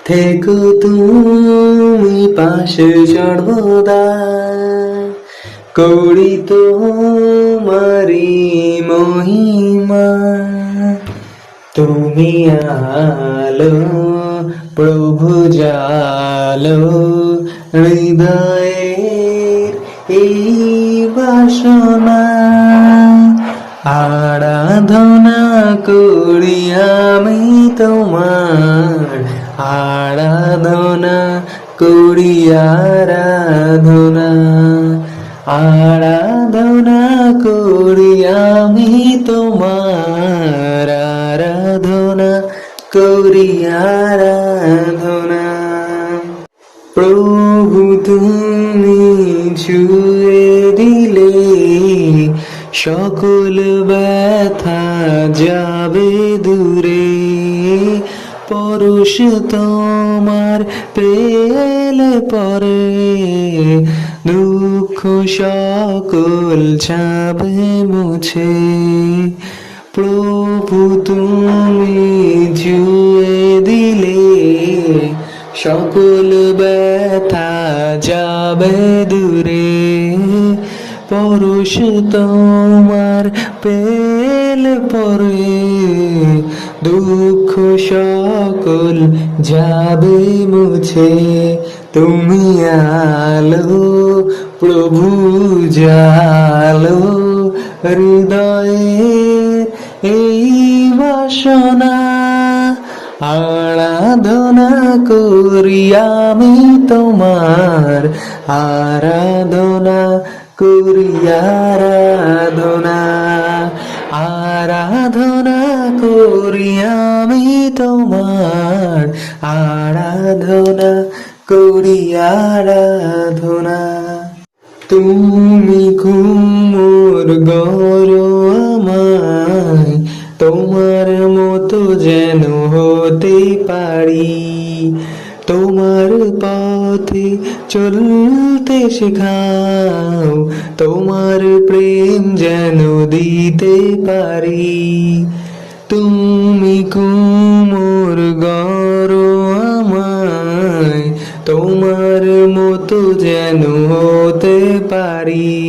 থেকো তুমি পাশে সর্বদা, করি তোমারি মহিমা। তুমি আলো, প্রভু জালো, হৃদয়ের এই বাসনা। আরাধনা করি আমি তোমার, আরাধনা করি আরাধনা। আরাধনা করি আমি তোমার, আরাধনা করি আরাধনা। প্রভু তুমি ছুঁয়ে দিলে সকল ব্যথা যাবে দূরে। পরশ তোমার পেলে পরে দুঃখ সকল যাবে মুছে। প্রভু তুমি ছুঁয়ে দিলে সকল ব্যথা যাবে দূরে। পরশ তোমার পেলে পরে দুঃখ সকল যাবে মুছে। তুমি আলো, প্রভু জালো, হৃদয়ের এই বাসনা। আরাধনা করি আমি তোমার, আরাধনা করি আরাধনা। আরাধনা করি আমি তোমার, আরাধনা করি আরাধনা। তুমি ঘুমোর গড়ো আমায়, তোমার মতো যেন হতে পারি। তোমার পথে চলতে শেখাও, তোমার প্রেম যেন দিতে পারি। তুমি কুমোর গড়ো আমায়, তোমার মতো যেন হতে পারি।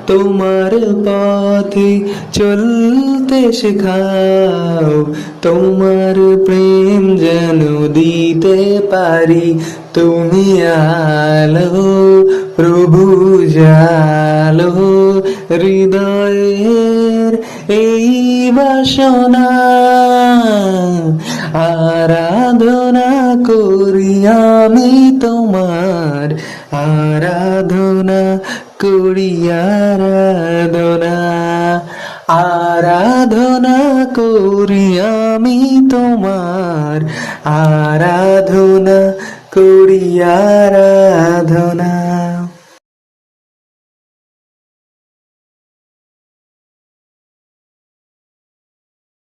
তোমার পথে চলতে শেখাও, তোমার প্রেম যেন দিতে পারি। তুমি আলো, প্রভু জালো, হৃদয়ের এই বাসনা। আরাধনা করি আমি তোমার, আরাধনা করি আরাধনা। আরাধনা করি আমি তোমার, আরাধনা করি আরাধনা।